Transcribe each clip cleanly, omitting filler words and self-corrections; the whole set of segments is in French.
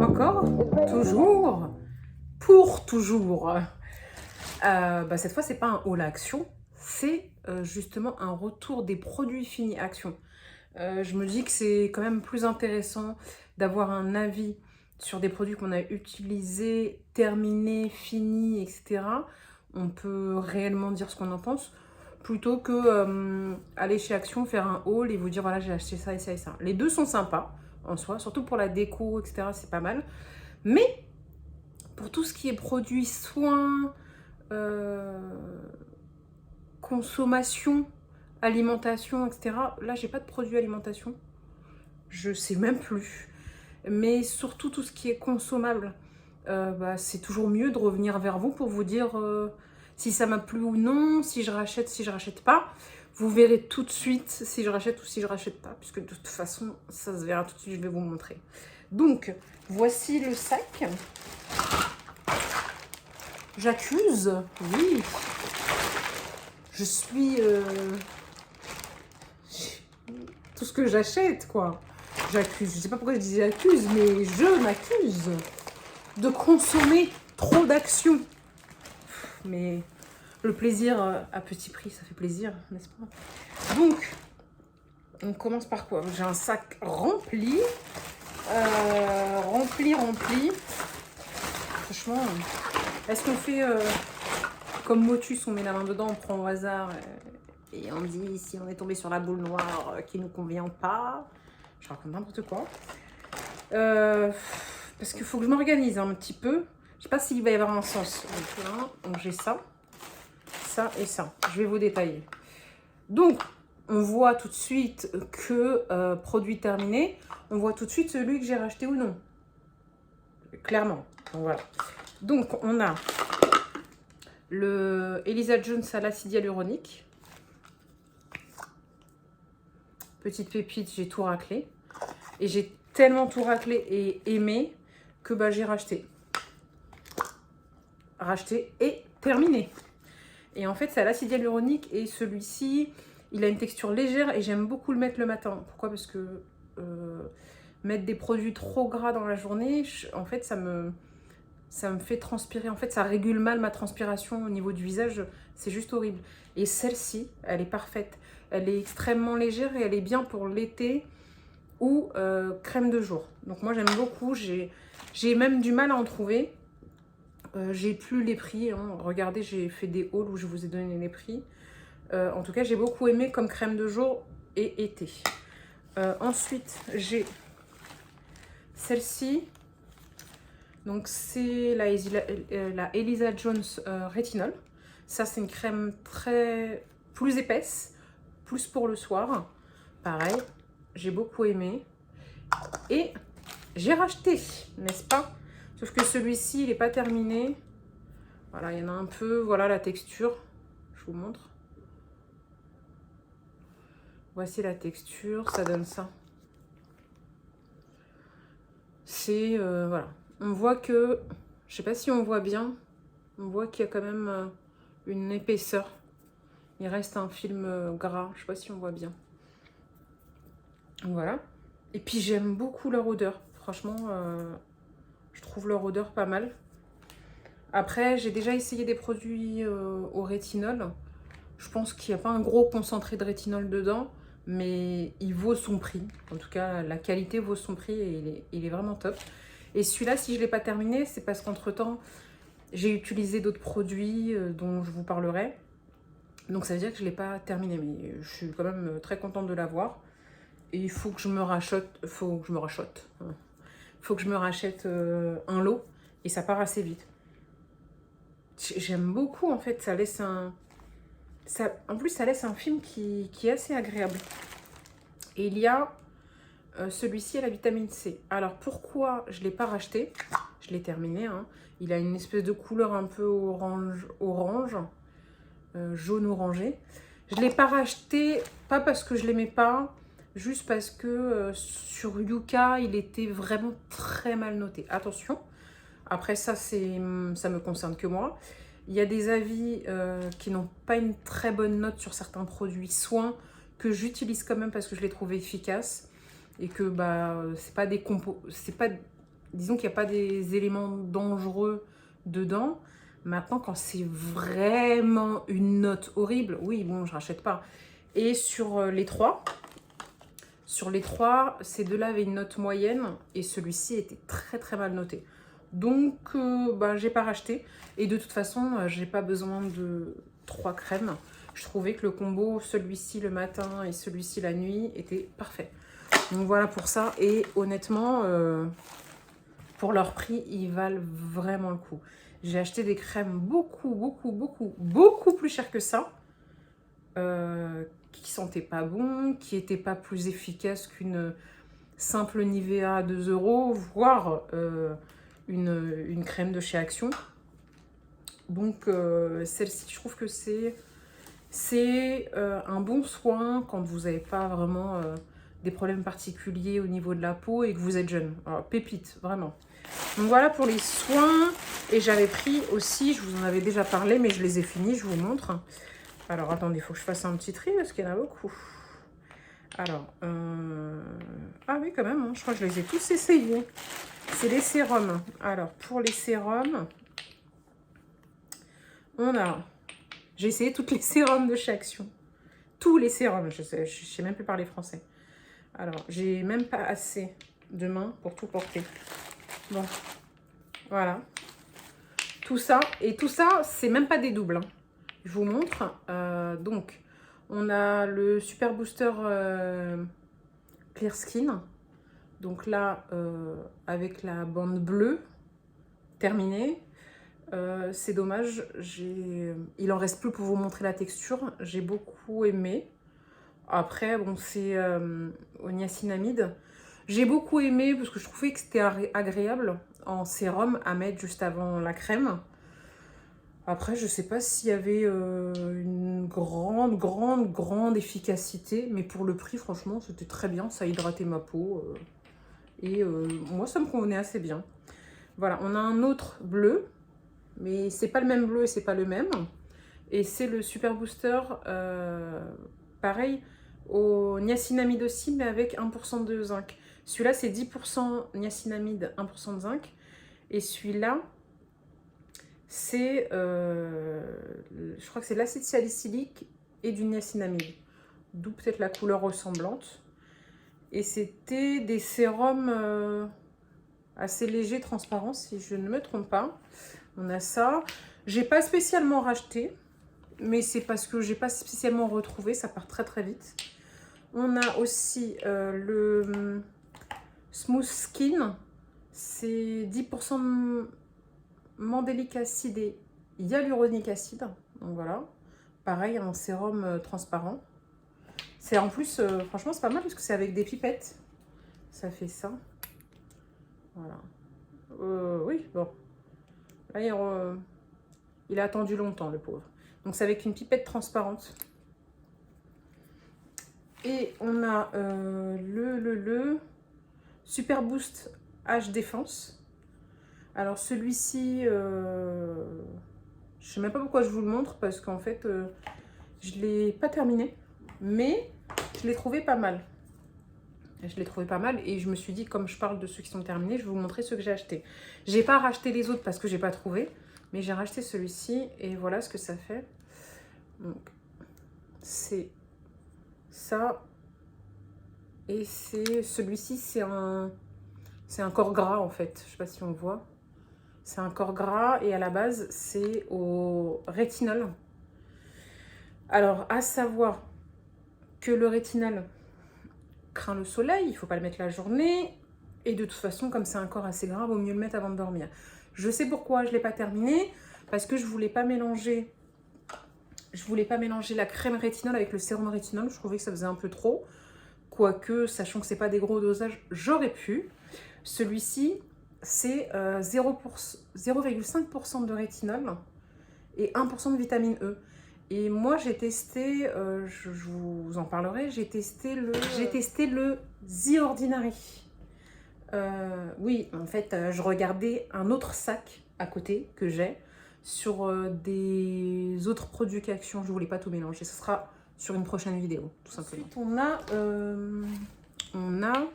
Encore, toujours, pour toujours. Cette fois, c'est pas un haul action, c'est justement un retour des produits finis action. Je me dis que c'est quand même plus intéressant d'avoir un avis sur des produits qu'on a utilisés, terminés, finis, etc. On peut réellement dire ce qu'on en pense, plutôt que aller chez Action, faire un haul et vous dire voilà, j'ai acheté ça et ça et ça. Les deux sont sympas en soi, surtout pour la déco, etc. C'est pas mal. Mais pour tout ce qui est produits, soins, consommation, alimentation, etc. Là, j'ai pas de produits alimentation. Je sais même plus. Mais surtout tout ce qui est consommable, c'est toujours mieux de revenir vers vous pour vous dire si ça m'a plu ou non, si je rachète pas. Vous verrez tout de suite si je rachète ou si je rachète pas, puisque de toute façon, ça se verra tout de suite, je vais vous montrer. Donc, voici le sac. J'accuse, oui. Je suis... tout ce que j'achète, quoi. J'accuse. Je sais pas pourquoi je dis j'accuse, mais je m'accuse de consommer trop d'actions. Mais le plaisir à petit prix, ça fait plaisir, n'est-ce pas? Donc, on commence par quoi? J'ai un sac rempli. Rempli. Franchement, est-ce qu'on fait comme Motus, on met la main dedans, on prend au hasard et on dit si on est tombé sur la boule noire qui nous convient pas? Je raconte n'importe quoi. Parce qu'il faut que je m'organise un petit peu. Je sais pas s'il va y avoir un sens. Donc j'ai ça et ça. Je vais vous détailler. Donc, on voit tout de suite que produit terminé. On voit tout de suite celui que j'ai racheté ou non. Clairement. Donc, voilà. Donc, on a le Elisa Jones à l'acide hyaluronique. Petite pépite, j'ai tout raclé. Et j'ai tellement tout raclé et aimé que j'ai racheté. Racheté et terminé. Et en fait, c'est à l'acide hyaluronique et celui-ci, il a une texture légère et j'aime beaucoup le mettre le matin. Pourquoi? Parce que mettre des produits trop gras dans la journée, en fait, ça me fait transpirer. En fait, ça régule mal ma transpiration au niveau du visage. C'est juste horrible. Et celle-ci, elle est parfaite. Elle est extrêmement légère et elle est bien pour l'été ou crème de jour. Donc moi, j'aime beaucoup. J'ai même du mal à en trouver. J'ai plus les prix, hein. Regardez, j'ai fait des hauls où je vous ai donné les prix. En tout cas, j'ai beaucoup aimé comme crème de jour et été. Ensuite, j'ai celle-ci. Donc, c'est la Elisa Jones Rétinol. Ça, c'est une crème plus épaisse, plus pour le soir. Pareil, j'ai beaucoup aimé. Et j'ai racheté, n'est-ce pas? Sauf que celui-ci, il n'est pas terminé. Voilà, il y en a un peu. Voilà la texture. Je vous montre. Voici la texture. Ça donne ça. C'est... voilà. On voit que... Je sais pas si on voit bien. On voit qu'il y a quand même une épaisseur. Il reste un film gras. Je sais pas si on voit bien. Voilà. Et puis, j'aime beaucoup leur odeur. Franchement... je trouve leur odeur pas mal. Après, j'ai déjà essayé des produits au rétinol. Je pense qu'il n'y a pas un gros concentré de rétinol dedans, mais il vaut son prix. En tout cas, la qualité vaut son prix et il est vraiment top. Et celui-là, si je ne l'ai pas terminé, c'est parce qu'entre-temps, j'ai utilisé d'autres produits dont je vous parlerai. Donc ça veut dire que je ne l'ai pas terminé, mais je suis quand même très contente de l'avoir. Et il faut que je me rachète, faut que je me rachète un lot et ça part assez vite. J'aime beaucoup en fait, ça laisse un... en plus ça laisse un film qui est assez agréable. Et il y a celui-ci à la vitamine C. Alors pourquoi je ne l'ai pas racheté? Je l'ai terminé, hein. Il a une espèce de couleur un peu orange, jaune orangé. Je ne l'ai pas racheté, pas parce que je l'aimais pas, juste parce que sur Yuka, il était vraiment très mal noté. Attention, après ça me concerne que moi. Il y a des avis qui n'ont pas une très bonne note sur certains produits soins que j'utilise quand même parce que je les trouve efficaces et que c'est pas disons qu'il n'y a pas des éléments dangereux dedans. Maintenant, quand c'est vraiment une note horrible, oui, bon, je rachète pas. Et sur les trois, ces deux-là avaient une note moyenne et celui-ci était très très mal noté. Donc, j'ai pas racheté. Et de toute façon, j'ai pas besoin de 3 crèmes. Je trouvais que le combo, celui-ci le matin et celui-ci la nuit, était parfait. Donc voilà pour ça. Et honnêtement, pour leur prix, ils valent vraiment le coup. J'ai acheté des crèmes beaucoup plus chères que ça. Qui sentaient pas bon, qui n'étaient pas plus efficaces qu'une simple Nivea à 2 €, voire une crème de chez Action. Donc celle-ci, je trouve que c'est un bon soin quand vous n'avez pas vraiment des problèmes particuliers au niveau de la peau et que vous êtes jeune. Alors, pépite, vraiment. Donc voilà pour les soins. Et j'avais pris aussi, je vous en avais déjà parlé, mais je les ai finis, je vous montre. Alors attendez, il faut que je fasse un petit tri parce qu'il y en a beaucoup. Alors, ah oui quand même, hein, je crois que je les ai tous essayés. C'est les sérums. Alors pour les sérums, j'ai essayé toutes les sérums de chez Action. Tous les sérums, je sais même plus parler français. Alors, j'ai même pas assez de mains pour tout porter. Bon, voilà. Tout ça, et tout ça, c'est même pas des doubles. Hein. Je vous montre. Donc, on a le Super Booster Clear Skin. Donc là, avec la bande bleue terminée. C'est dommage, il en reste plus pour vous montrer la texture. J'ai beaucoup aimé. Après, bon, c'est au niacinamide. J'ai beaucoup aimé parce que je trouvais que c'était agréable en sérum à mettre juste avant la crème. Après, je sais pas s'il y avait une grande efficacité, mais pour le prix, franchement, c'était très bien. Ça hydratait ma peau et moi, ça me convenait assez bien. Voilà, on a un autre bleu. Mais c'est pas le même bleu et c'est pas le même. Et c'est le Super Booster, pareil, au niacinamide aussi, mais avec 1% de zinc. Celui-là, c'est 10% niacinamide, 1% de zinc. Et celui-là, c'est, je crois que c'est de l'acide salicylique et du niacinamide. D'où peut-être la couleur ressemblante. Et c'était des sérums assez légers, transparents, si je ne me trompe pas. On a ça. J'ai pas spécialement racheté, mais c'est parce que j'ai pas spécialement retrouvé. Ça part très très vite. On a aussi le Smooth Skin. C'est 10% mandélique acide et hyaluronique acide. Donc voilà. Pareil, un sérum transparent. C'est en plus, franchement, c'est pas mal parce que c'est avec des pipettes. Ça fait ça. Voilà. Oui, bon. Là, il a attendu longtemps, le pauvre. Donc, c'est avec une pipette transparente. Et on a le Super Boost H Défense. Alors, celui-ci, je sais même pas pourquoi je vous le montre, parce qu'en fait, je ne l'ai pas terminé. Mais je l'ai trouvé pas mal. Je l'ai trouvé pas mal et je me suis dit, comme je parle de ceux qui sont terminés, je vais vous montrer ceux que j'ai achetés. J'ai pas racheté les autres parce que j'ai pas trouvé. Mais j'ai racheté celui-ci et voilà ce que ça fait. Donc, c'est ça. Et c'est celui-ci, c'est un corps gras en fait. Je sais pas si on voit. C'est un corps gras et à la base, c'est au rétinol. Alors, à savoir que le rétinol craint le soleil, il ne faut pas le mettre la journée. Et de toute façon, comme c'est un corps assez gras, il vaut mieux le mettre avant de dormir. Je sais pourquoi je ne l'ai pas terminé. Parce que je ne voulais pas mélanger. La crème rétinol avec le sérum rétinol. Je trouvais que ça faisait un peu trop. Quoique, sachant que ce n'est pas des gros dosages, j'aurais pu. Celui-ci, c'est 0,5% de rétinol et 1% de vitamine E. Et moi, j'ai testé, je vous en parlerai, j'ai testé le The Ordinary. Oui, en fait, je regardais un autre sac à côté que j'ai sur des autres produits qu'Action. Je ne voulais pas tout mélanger. Ce sera sur une prochaine vidéo, tout simplement. Ensuite, on a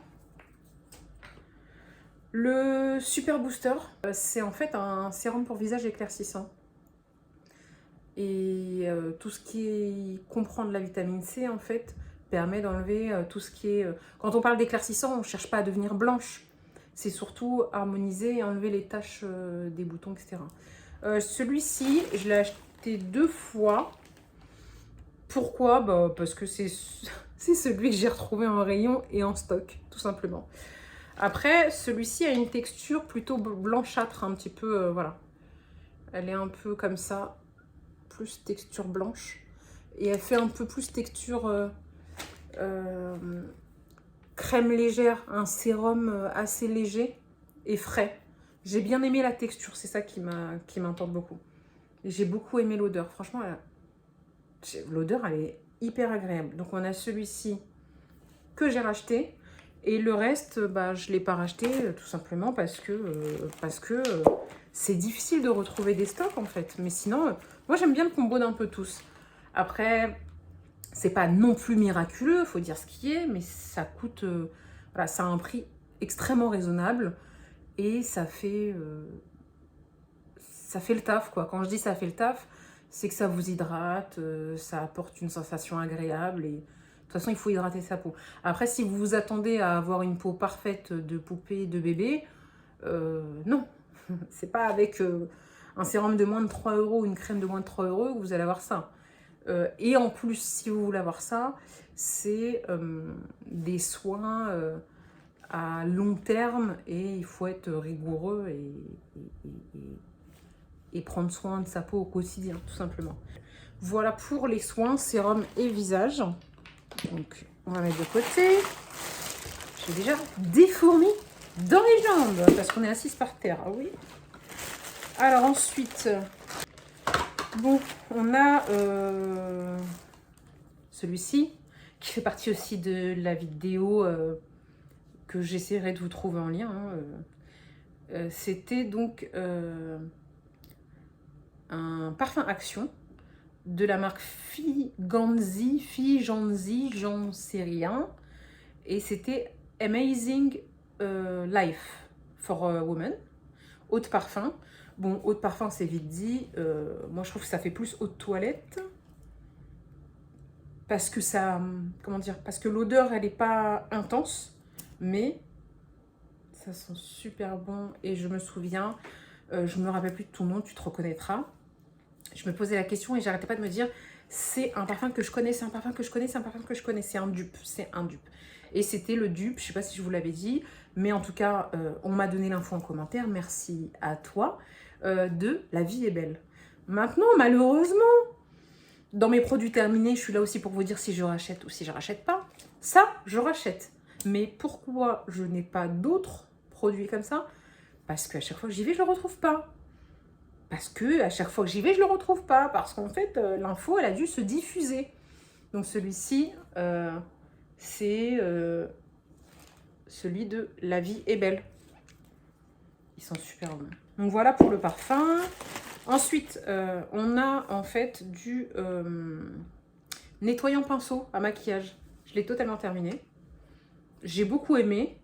le Super Booster, c'est en fait un sérum pour visage éclaircissant. Et tout ce qui comprend de la vitamine C, en fait, permet d'enlever tout ce qui est... Quand on parle d'éclaircissant, on ne cherche pas à devenir blanche. C'est surtout harmoniser et enlever les taches des boutons, etc. Celui-ci, je l'ai acheté 2 fois. Pourquoi? Bah, parce que c'est celui que j'ai retrouvé en rayon et en stock, tout simplement. Après, celui-ci a une texture plutôt blanchâtre, un petit peu, voilà. Elle est un peu comme ça, plus texture blanche. Et elle fait un peu plus texture crème légère, un sérum assez léger et frais. J'ai bien aimé la texture, c'est ça qui m'importe beaucoup. J'ai beaucoup aimé l'odeur, franchement, l'odeur elle est hyper agréable. Donc on a celui-ci que j'ai racheté. Et le reste, bah, je ne l'ai pas racheté tout simplement parce que c'est difficile de retrouver des stocks en fait. Mais sinon, moi j'aime bien le combo d'un peu tous. Après, c'est pas non plus miraculeux, faut dire ce qui est, mais ça coûte, voilà, ça a un prix extrêmement raisonnable et ça fait le taf quoi. Quand je dis ça fait le taf, c'est que ça vous hydrate, ça apporte une sensation agréable et de toute façon, il faut hydrater sa peau. Après, si vous vous attendez à avoir une peau parfaite de poupée, de bébé, non. C'est pas avec un sérum de moins de 3 € ou une crème de moins de 3 € que vous allez avoir ça. Et en plus, si vous voulez avoir ça, c'est des soins à long terme et il faut être rigoureux et prendre soin de sa peau au quotidien, tout simplement. Voilà pour les soins, sérum et visage. Donc, on va mettre de côté. J'ai déjà des fourmis dans les jambes parce qu'on est assise par terre. Ah oui. Alors ensuite, bon, on a celui-ci qui fait partie aussi de la vidéo que j'essaierai de vous trouver en lien. C'était donc un parfum Action de la marque Figanzi, j'en sais rien. Et c'était Amazing Life for a Woman. Eau de parfum. Bon, eau de parfum, c'est vite dit. Moi, je trouve que ça fait plus eau de toilette. Parce que ça... Comment dire? Parce que l'odeur, elle n'est pas intense. Mais ça sent super bon. Et je me souviens, je me rappelle plus de ton nom, tu te reconnaîtras. Je me posais la question et j'arrêtais pas de me dire c'est un parfum que je connais, c'est un parfum que je connais, c'est un parfum que je connais, c'est un dupe, c'est un dupe. Et c'était le dupe, je sais pas si je vous l'avais dit, mais en tout cas, on m'a donné l'info en commentaire, merci à toi, de La Vie est Belle. Maintenant, malheureusement, dans mes produits terminés, je suis là aussi pour vous dire si je rachète ou si je rachète pas. Ça, je rachète. Mais pourquoi je n'ai pas d'autres produits comme ça? Parce qu'à chaque fois que j'y vais, je ne le retrouve pas. Parce que à chaque fois que j'y vais, je ne le retrouve pas. Parce qu'en fait, l'info, elle a dû se diffuser. Donc celui-ci, c'est celui de La Vie est Belle. Ils sont super bons. Donc voilà pour le parfum. Ensuite, on a en fait du nettoyant pinceau à maquillage. Je l'ai totalement terminé. J'ai beaucoup aimé.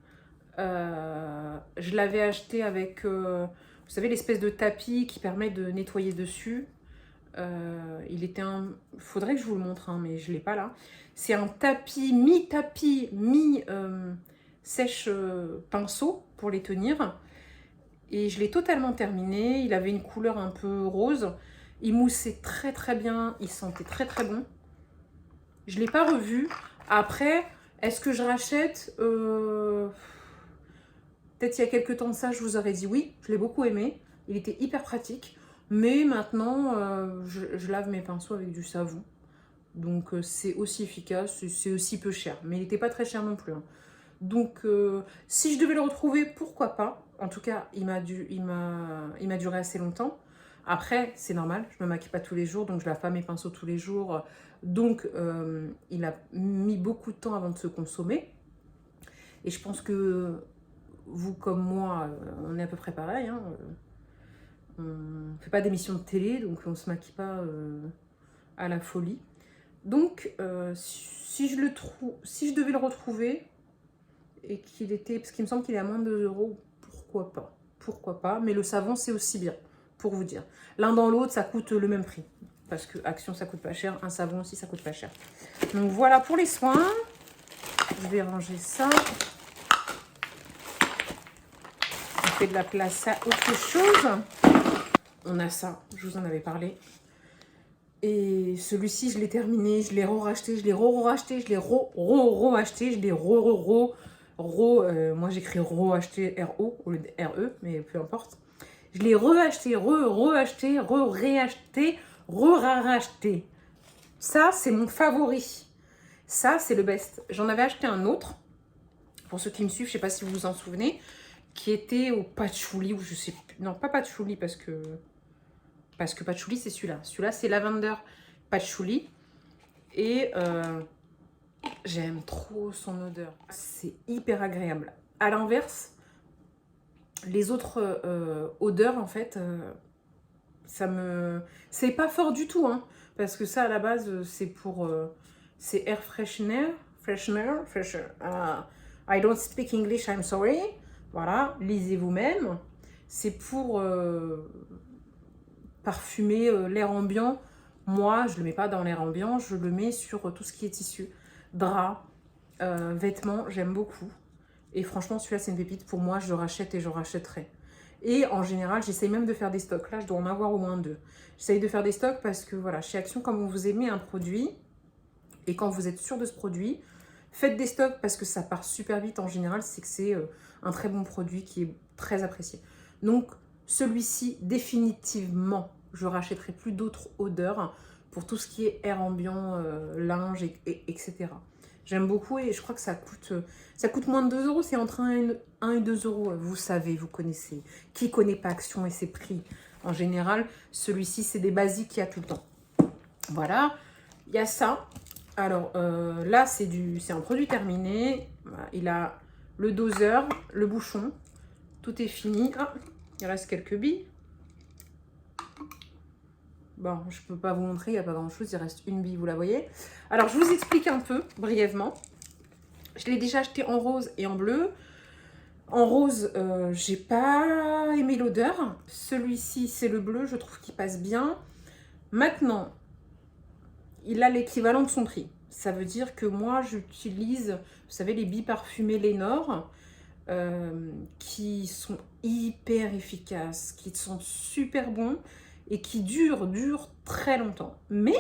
Je l'avais acheté avec... vous savez, l'espèce de tapis qui permet de nettoyer dessus. Il était un... Faudrait que je vous le montre, hein, mais je ne l'ai pas là. C'est un tapis, mi-sèche pinceau pour les tenir. Et je l'ai totalement terminé. Il avait une couleur un peu rose. Il moussait très très bien. Il sentait très très bon. Je ne l'ai pas revu. Après, est-ce que je rachète peut-être il y a quelques temps de ça, je vous aurais dit oui, je l'ai beaucoup aimé. Il était hyper pratique. Mais maintenant, je lave mes pinceaux avec du savon. Donc c'est aussi efficace, c'est aussi peu cher. Mais il n'était pas très cher non plus. Hein. Donc si je devais le retrouver, pourquoi pas. En tout cas, il m'a duré assez longtemps. Après, c'est normal, je ne me maquille pas tous les jours, donc je lave pas mes pinceaux tous les jours. Donc il a mis beaucoup de temps avant de se consommer. Et je pense que vous comme moi, on est à peu près pareil. Hein. On ne fait pas d'émission de télé, donc on ne se maquille pas à la folie. Donc, si je devais le retrouver, et qu'il était, parce qu'il me semble qu'il est à moins de 2 €, pourquoi pas. pourquoi pas. Mais le savon, c'est aussi bien, pour vous dire. L'un dans l'autre, ça coûte le même prix. Parce que Action, ça coûte pas cher. Un savon aussi, ça coûte pas cher. Donc voilà pour les soins. Je vais ranger ça. On fait de la place à autre chose. On a ça, je vous en avais parlé. Et celui-ci, je l'ai terminé, je l'ai re-racheté, je l'ai re-racheté, je l'ai re-acheté, je l'ai moi j'écris re-acheté R-O au lieu de R-E, mais peu importe. Je l'ai re-acheté, re-acheté, réacheté, re-racheté. Ça, c'est mon favori. Ça, c'est le best. J'en avais acheté un autre, pour ceux qui me suivent, je ne sais pas si vous vous en souvenez, qui était au patchouli, ou je sais plus. Non, pas patchouli, parce que patchouli, c'est celui-là. Celui-là, c'est lavender patchouli. Et j'aime trop son odeur. C'est hyper agréable. À l'inverse, les autres odeurs, en fait, ça me... C'est pas fort du tout, hein. Parce que ça, à la base, c'est pour... c'est air freshener. I don't speak English, I'm sorry. Voilà, lisez vous-même. C'est pour parfumer l'air ambiant. Moi, je ne le mets pas dans l'air ambiant, je le mets sur tout ce qui est tissu. Drap, vêtements, j'aime beaucoup. Et franchement, celui-là, c'est une pépite. Pour moi, je le rachète et je rachèterai. Et en général, j'essaye même de faire des stocks. Là, je dois en avoir au moins 2. J'essaye de faire des stocks parce que, voilà, chez Action, quand vous aimez un produit, et quand vous êtes sûr de ce produit, faites des stocks parce que ça part super vite. En général, c'est que c'est un très bon produit qui est très apprécié. Donc, celui-ci, définitivement, je rachèterai plus d'autres odeurs pour tout ce qui est air ambiant, linge, etc. J'aime beaucoup et je crois que ça coûte moins de 2 euros. C'est entre 1 et 2 euros. Vous savez, vous connaissez. Qui connaît pas Action et ses prix? En général, celui-ci, c'est des basiques qu'il y a tout le temps. Voilà, il y a ça. Alors là, c'est un produit terminé. Voilà, il a le doseur, le bouchon. Tout est fini. Ah, il reste quelques billes. Bon, je ne peux pas vous montrer, il n'y a pas grand-chose. Il reste une bille, vous la voyez. Alors, je vous explique un peu, brièvement. Je l'ai déjà acheté en rose et en bleu. En rose, j'ai pas aimé l'odeur. Celui-ci, c'est le bleu. Je trouve qu'il passe bien. Maintenant, il a l'équivalent de son prix. Ça veut dire que moi, j'utilise, vous savez, les billes parfumées Lénore, qui sont hyper efficaces, qui sont super bons et qui durent très longtemps. Mais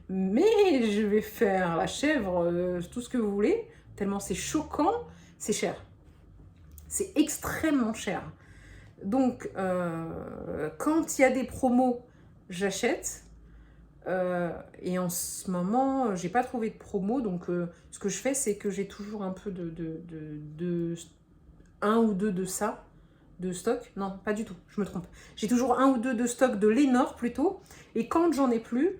je vais faire la chèvre, tout ce que vous voulez, tellement c'est choquant, c'est cher. C'est extrêmement cher. Donc, quand il y a des promos, j'achète. Et en ce moment, j'ai pas trouvé de promo. Donc, ce que je fais, c'est que j'ai toujours un peu un ou deux de ça, de stock. Non, pas du tout, je me trompe. J'ai toujours un ou deux de stock de Lénore plutôt. Et quand j'en ai plus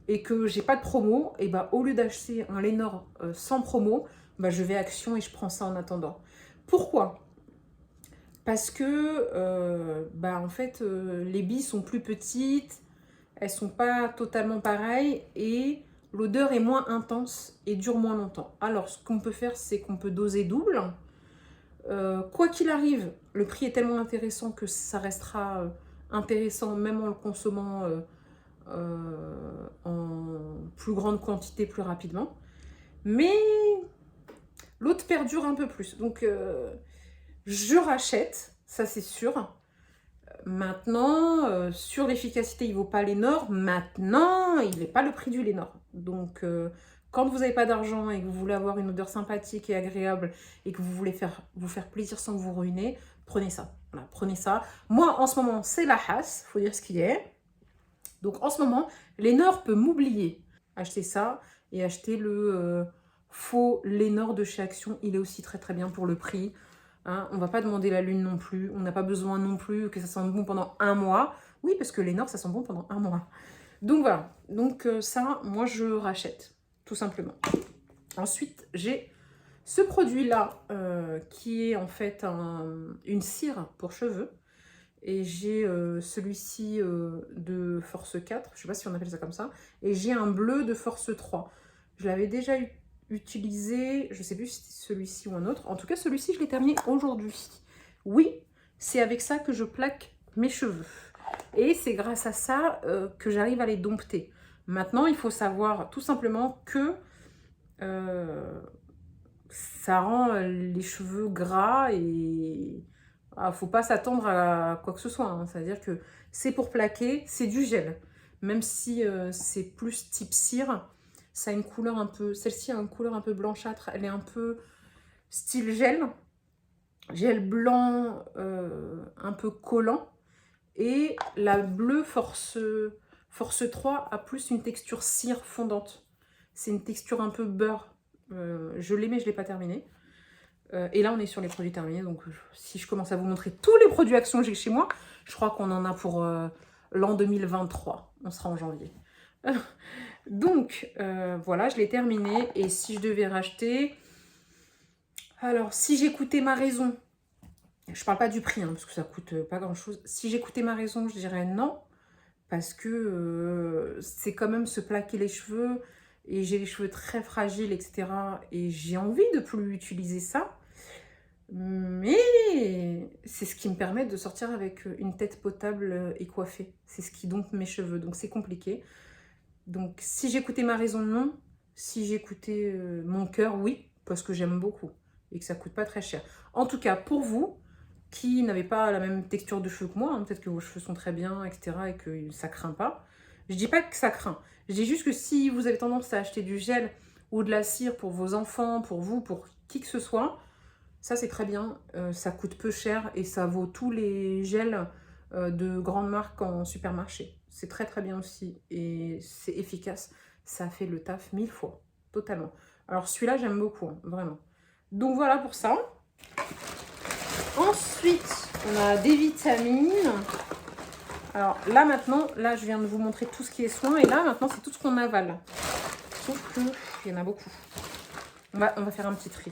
et que j'ai pas de promo, et bah, au lieu d'acheter un Lénore sans promo, bah, je vais à Action et je prends ça en attendant. Pourquoi ? Parce que, bah, en fait, les billes sont plus petites, elles sont pas totalement pareilles et l'odeur est moins intense et dure moins longtemps. Alors, ce qu'on peut faire, c'est qu'on peut doser double. Quoi qu'il arrive, le prix est tellement intéressant que ça restera intéressant même en le consommant en plus grande quantité plus rapidement. Mais l'autre perdure un peu plus. Donc, je rachète, ça c'est sûr. Maintenant, sur l'efficacité, il ne vaut pas Lénore. Maintenant, il n'est pas le prix du Lénore. Donc, quand vous n'avez pas d'argent et que vous voulez avoir une odeur sympathique et agréable et que vous voulez vous faire plaisir sans vous ruiner, prenez ça. Voilà, prenez ça. Moi, en ce moment, c'est la Hass, il faut dire ce qu'il est. Donc, en ce moment, Lénore peut m'oublier. Acheter ça et acheter le faux Lénore de chez Action. Il est aussi très très bien pour le prix. Hein, on ne va pas demander la lune non plus. On n'a pas besoin non plus que ça sente bon pendant 1 mois. Oui, parce que Lénore, ça sent bon pendant 1 mois. Donc voilà. Donc ça, moi, je rachète, tout simplement. Ensuite, j'ai ce produit-là qui est en fait une cire pour cheveux. Et j'ai celui-ci de force 4. Je ne sais pas si on appelle ça comme ça. Et j'ai un bleu de force 3. Je l'avais déjà utilisé, je ne sais plus si c'était celui-ci ou un autre. En tout cas, celui-ci, je l'ai terminé aujourd'hui. Oui, c'est avec ça que je plaque mes cheveux. Et c'est grâce à ça que j'arrive à les dompter. Maintenant, il faut savoir tout simplement que ça rend les cheveux gras et faut pas s'attendre à quoi que ce soit. Hein. C'est-à-dire que c'est pour plaquer, c'est du gel. Même si c'est plus type cire, ça a une couleur un peu... Celle-ci a une couleur un peu blanchâtre. Elle est un peu style gel. Gel blanc un peu collant. Et la bleue Force 3 a plus une texture cire fondante. C'est une texture un peu beurre. Je l'aimais, je ne l'ai pas terminé. Et là, on est sur les produits terminés. Donc, si je commence à vous montrer tous les produits Action que j'ai chez moi, je crois qu'on en a pour l'an 2023. On sera en janvier. Donc, voilà, je l'ai terminé. Et si je devais racheter... Alors, si j'écoutais ma raison... Je parle pas du prix, hein, parce que ça coûte pas grand-chose. Si j'écoutais ma raison, je dirais non. Parce que c'est quand même se plaquer les cheveux. Et j'ai les cheveux très fragiles, etc. Et j'ai envie de plus utiliser ça. Mais c'est ce qui me permet de sortir avec une tête potable et coiffée. C'est ce qui dompte mes cheveux. Donc c'est compliqué. Donc si j'écoutais ma raison, non. Si j'écoutais mon cœur, oui. Parce que j'aime beaucoup. Et que ça coûte pas très cher. En tout cas, pour vous... qui n'avez pas la même texture de cheveux que moi, hein. Peut-être que vos cheveux sont très bien, etc. et que ça craint pas. Je dis pas que ça craint. Je dis juste que si vous avez tendance à acheter du gel ou de la cire pour vos enfants, pour vous, pour qui que ce soit, ça c'est très bien. Ça coûte peu cher et ça vaut tous les gels de grandes marques en supermarché. C'est très très bien aussi et c'est efficace. Ça fait le taf 1000 fois, totalement. Alors celui-là j'aime beaucoup, hein, vraiment. Donc voilà pour ça. Ensuite, on a des vitamines. Alors là maintenant, là je viens de vous montrer tout ce qui est soin. Et là maintenant, c'est tout ce qu'on avale. Sauf qu'il y en a beaucoup. On va faire un petit tri.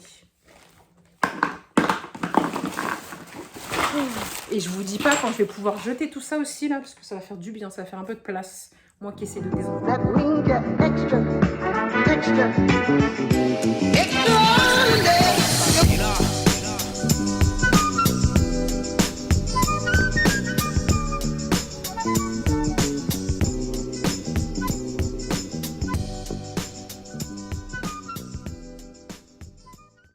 Et je vous dis pas quand je vais pouvoir jeter tout ça aussi là, parce que ça va faire du bien, ça va faire un peu de place. Moi qui essaie de désencombrer.